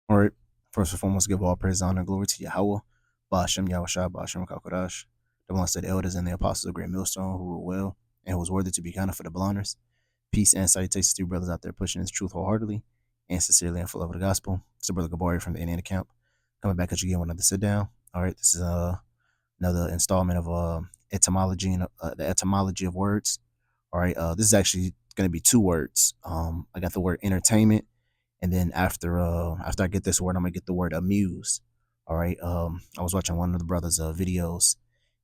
All right. First and foremost, give all praise, honor, and glory to Yahweh, Ba'ashem Yahushua, Ba'ashem Kakodash, the ones that the elders and the apostles of Great Millstone, who rule well and who was worthy to be counted for the belongers. Peace and salutations to you brothers out there pushing this truth wholeheartedly and sincerely and full of the gospel. It's the brother Gabari from the Indiana camp, coming back at you again with another sit down. All right, this is another installment of etymology and the etymology of words. All right, this is actually going to be two words. I got the word entertainment, and then after I get this word, I'm gonna get the word amuse. All right. I was watching one of the brothers' videos,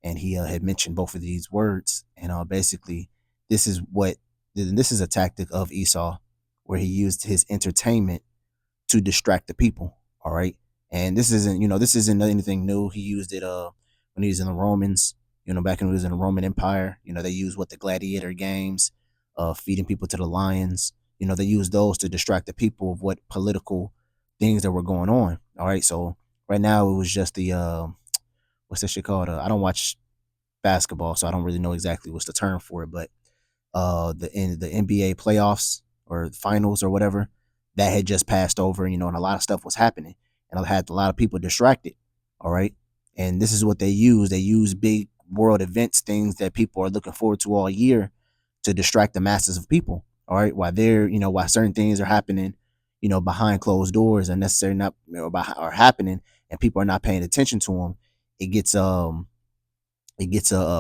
and he had mentioned both of these words, and basically, this is what this is a tactic of Esau, where he used his entertainment to distract the people. All right. And this isn't anything new. He used it when he was in the Romans, back when he was in the Roman Empire. They used what the gladiator games, feeding people to the lions. They used those to distract the people of what political things that were going on. All right. So right now it was just the what's that shit called? I don't watch basketball, so I don't really know exactly what's the term for it, but the NBA playoffs or finals or whatever that had just passed over, and a lot of stuff was happening, and I had a lot of people distracted. All right, and this is what they use. They use big world events, things that people are looking forward to all year, to distract the masses of people. All right, while certain things are happening, behind closed doors and necessarily not, are happening, and people are not paying attention to them. It gets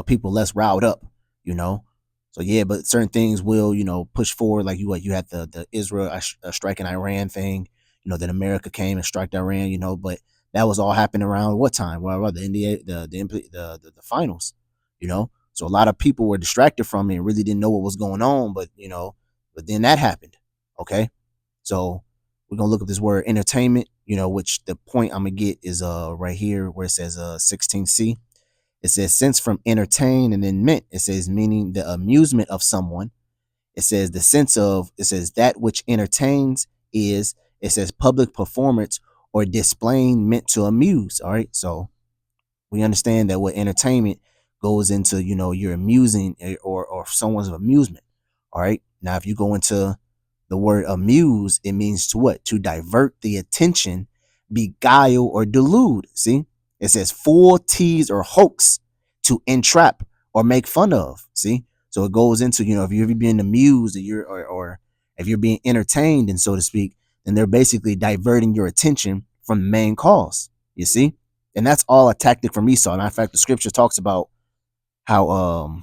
people less riled up, you know. So yeah, but certain things will, push forward. Like you had the Israel striking Iran thing, then America came and struck Iran, but that was all happening around what time? Well, the NBA, the finals, So a lot of people were distracted from it and really didn't know what was going on, but then that happened. Okay, so we're gonna look at this word entertainment, which the point I'm gonna get is right here where it says 16C. It says sense from entertain, and then meant. It says meaning the amusement of someone. It says the sense of, it says that which entertains is, it says public performance or displaying meant to amuse. All right. So we understand that what entertainment goes into, you're amusing or someone's amusement. All right. Now, if you go into the word amuse, it means to what? To divert the attention, beguile, or delude. See, it says fool, tease, or hoax, to entrap or make fun of. See, so it goes into, if you're being amused, or if you're being entertained, and so to speak, then they're basically diverting your attention from the main cause. You see, and that's all a tactic from Esau. And in fact, the scripture talks about how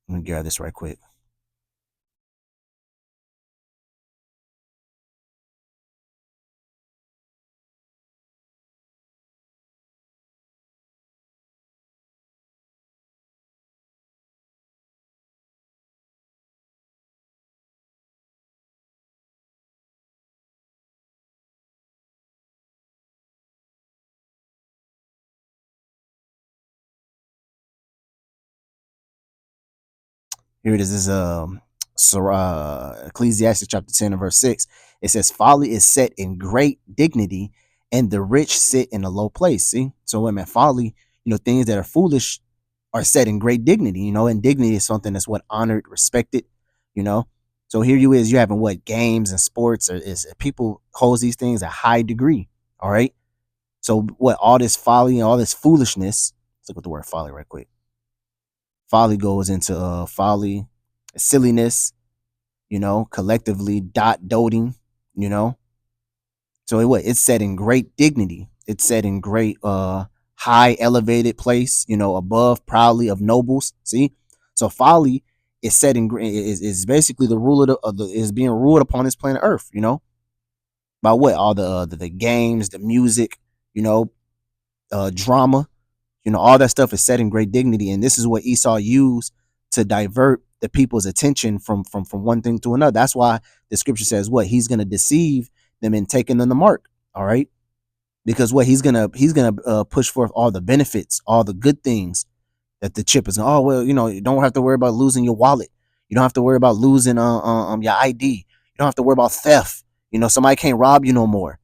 let me grab this right quick. Here it is. This is Ecclesiastes chapter 10 and verse 6. It says, folly is set in great dignity, and the rich sit in a low place. See? So wait a minute, folly, things that are foolish are set in great dignity, and dignity is something that's what honored, respected, you know. So here you having what games and sports, or is people hold these things a high degree. All right. So what all this folly and all this foolishness, let's look at the word folly right quick. Folly goes into folly, silliness, collectively doting, So it's set in great dignity. It's set in great high elevated place, above proudly of nobles. See? So folly is set in is basically the ruler of the is being ruled upon this planet Earth, by what? All the games, the music, drama, all that stuff is set in great dignity, and this is what Esau used to divert the people's attention from one thing to another. That's why the scripture says what he's going to deceive them in taking them the mark. All right, because what he's gonna push forth all the benefits, all the good things that the chip is. Oh well, you don't have to worry about losing your wallet. You don't have to worry about losing your ID. You don't have to worry about theft. Somebody can't rob you no more.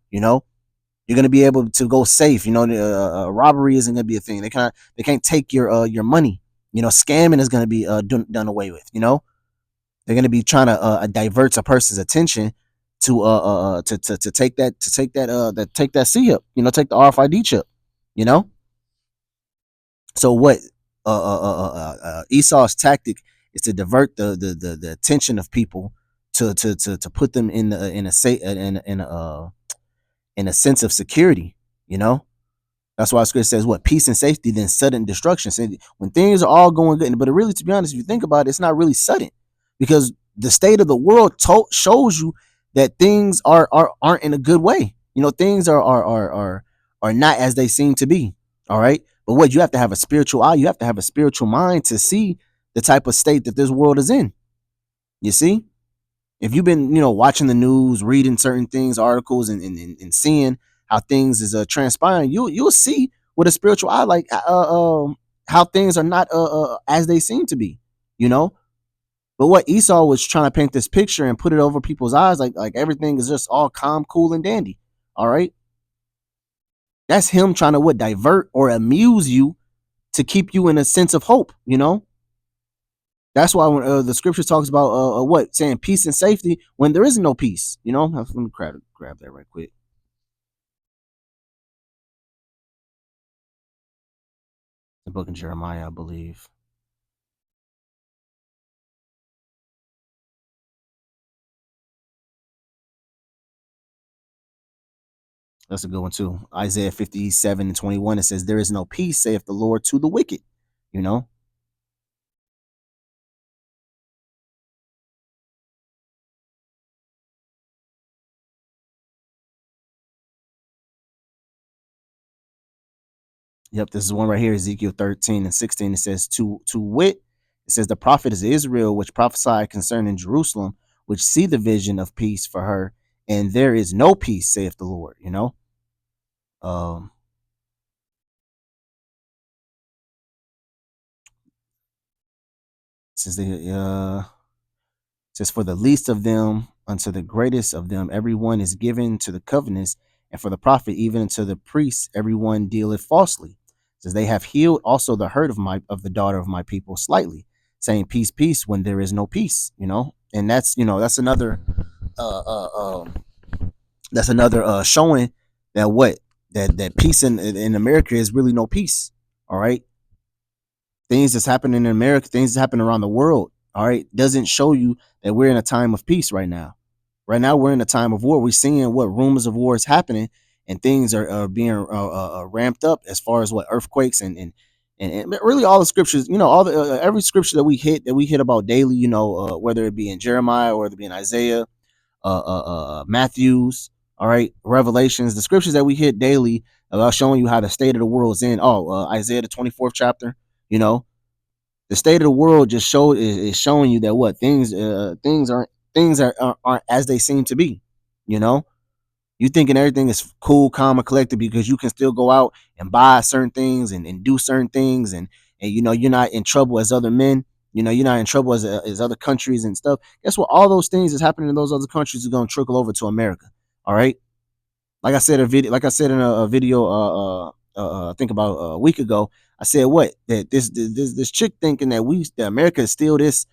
You're gonna be able to go safe. Robbery isn't gonna be a thing. They can't take your money. Scamming is gonna be done away with. They're gonna be trying to divert a person's attention to take that C up, take the RFID chip, you know. So what Esau's tactic is to divert the attention of people to put them in a sense of security, you know. That's why scripture says what peace and safety, then sudden destruction. So when things are all going good, but really, to be honest, if you think about it, it's not really sudden, because the state of the world shows you that things aren't in a good way. Things are not as they seem to be. All right, but what you have to have a spiritual eye, you have to have a spiritual mind to see the type of state that this world is in. You see, if you've been watching the news, reading certain things, articles, and seeing how things is transpiring, you'll see with a spiritual eye, like how things are not as they seem to be, you know. But what Esau was trying to paint this picture and put it over people's eyes, like everything is just all calm, cool, and dandy. All right, that's him trying to divert or amuse you to keep you in a sense of hope, you know. That's why when the scripture talks about what saying peace and safety when there is no peace, you know. Let me grab that right quick. The book of Jeremiah, I believe. That's a good one too. Isaiah 57:21. It says, "There is no peace, saith the Lord, to the wicked." You know. Yep, this is one right here, Ezekiel 13:16. It says, to wit, it says, the prophet is Israel, which prophesied concerning Jerusalem, which see the vision of peace for her, and there is no peace, saith the Lord. You know. Um, says says, for the least of them unto the greatest of them, everyone is given to the covenants, and for the prophet, even unto the priests, everyone dealeth falsely. It says, they have healed also the hurt of the daughter of my people slightly, saying peace, peace, when there is no peace, you know. And that's another uh uh um that's another showing that what that peace in America is really no peace. All right. Things that's happening in America, things that's happening around the world, all right, doesn't show you that we're in a time of peace right now. Right now, we're in a time of war. We're seeing what rumors of war is happening, and things are being ramped up as far as what earthquakes and really all the scriptures. All the every scripture that we hit about daily. Whether it be in Jeremiah or whether it be in Isaiah, Matthew's, all right, Revelations, the scriptures that we hit daily about showing you how the state of the world is in. Isaiah the 24th chapter. You know, the state of the world just is showing you that what things aren't as they seem to be. You know, you thinking everything is cool, calm, and collected because you can still go out and buy certain things and do certain things, and you're not in trouble as other men. You're not in trouble as other countries and stuff. Guess what? All those things that's happening in those other countries is going to trickle over to America. All right. Like I said in a video, I think about a week ago, I said what that this chick thinking that America is still this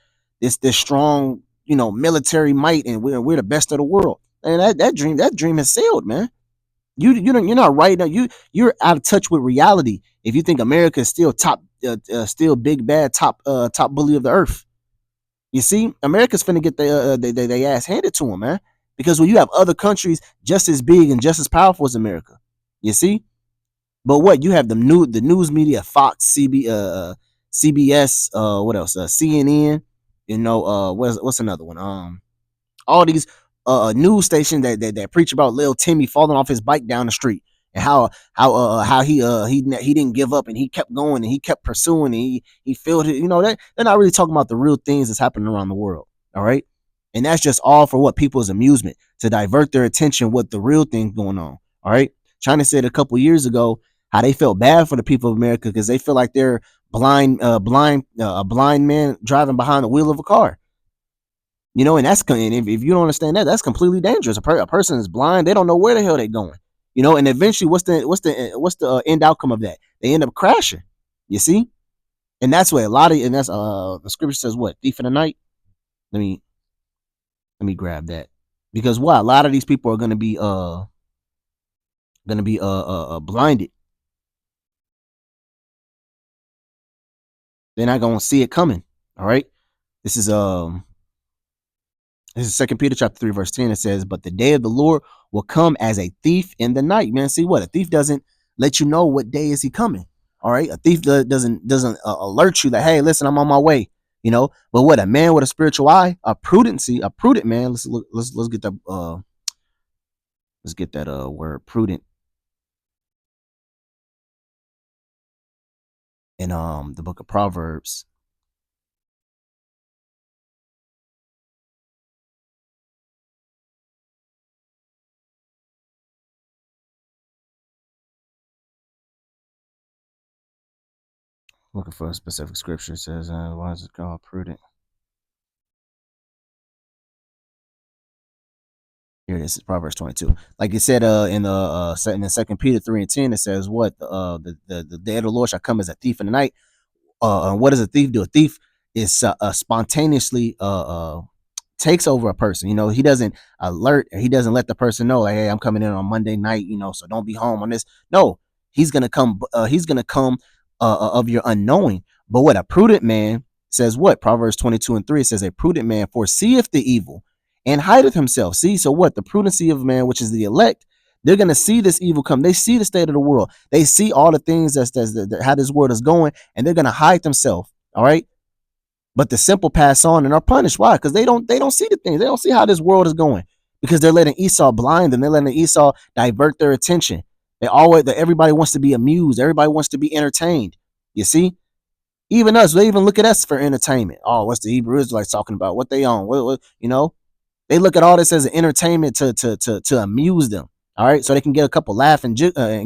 strong, military might, and we're the best of the world. And that dream has sailed, man. You're not right now. You're out of touch with reality if you think America is still still big bad top bully of the earth. You see, America's finna get they ass handed to them, man. Because when you have other countries just as big and just as powerful as America, you see. But what you have the news media, Fox, CBS, what else? CNN. What's another one? All these news stations that preach about little Timmy falling off his bike down the street, and how he didn't give up and he kept going and he kept pursuing and he filled it. That they're not really talking about the real things that's happening around the world. All right. And that's just all for what people's amusement, to divert their attention what the real thing's going on. All right. China said a couple years ago how they felt bad for the people of America because they feel like they're a blind man driving behind the wheel of a car. And if you don't understand that, that's completely dangerous. A person is blind; they don't know where the hell they're going. And eventually, what's the end outcome of that? They end up crashing. You see, and that's what and that's the scripture says what thief in the night. Let me grab that. Because what? A lot of these people are gonna be blinded. They're not gonna see it coming. All right. This is this is 2 Peter chapter 3, verse 10. It says, "But the day of the Lord will come as a thief in the night." Man, see what? A thief doesn't let you know what day is he coming. All right. A thief doesn't alert you that, hey, listen, I'm on my way. You know, but what? A man with a spiritual eye, a prudent man. Let's get that word prudent in the book of Proverbs. Looking for a specific scripture. It says, why is it called prudent? Here it is, Proverbs 22. Like it said in the 2 Peter 3 and 10, it says what? The day of the Lord shall come as a thief in the night. What does a thief do? A thief is spontaneously takes over a person. You know, he doesn't alert, he doesn't let the person know, like, hey, I'm coming in on Monday night, you know, so don't be home on this. No, he's gonna come, of your unknowing. But what? A prudent man says what? Proverbs 22 and 3, it says, a prudent man foreseeth the evil and hideth himself. See, so what? The prudency of man, which is the elect, they're gonna see this evil come. They see the state of the world. They see all the things that's how this world is going, and they're gonna hide themselves. All right. But the simple pass on and are punished. Why? Because they don't see the things. They don't see how this world is going. Because they're letting Esau blind them. They're letting Esau divert their attention. Everybody wants to be amused. Everybody wants to be entertained. You see? Even us, they even look at us for entertainment. Oh, what's the Hebrew Israelites talking about? What they on? What you know? They look at all this as an entertainment to amuse them. All right, so they can get a couple laugh and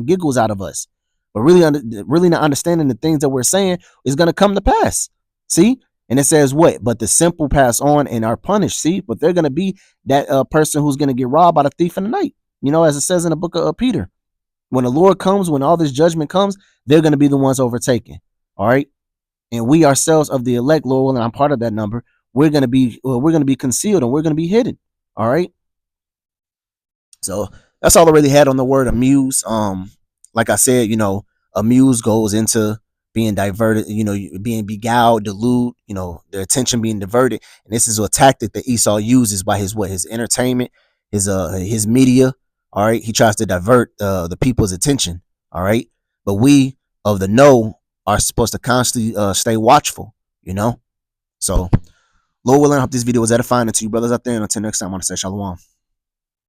giggles out of us. But really not understanding the things that we're saying is going to come to pass. See, and it says what? But the simple pass on and are punished. See, but they're going to be that person who's going to get robbed by the thief in the night. You know, as it says in the book of Peter, when the Lord comes, when all this judgment comes, they're going to be the ones overtaken. All right, and we ourselves of the elect, Lord, and I'm part of that number. We're gonna be concealed and we're gonna be hidden. All right. So that's all I really had on the word amuse. Like I said, you know, amuse goes into being diverted, you know, being beguiled, delude, you know, their attention being diverted. And this is a tactic that Esau uses by his entertainment, his media. All right. He tries to divert the people's attention. All right. But we of the know are supposed to constantly stay watchful, you know. So Lord willing, I hope this video was edifying to you brothers out there. And until next time, I want to say shalom.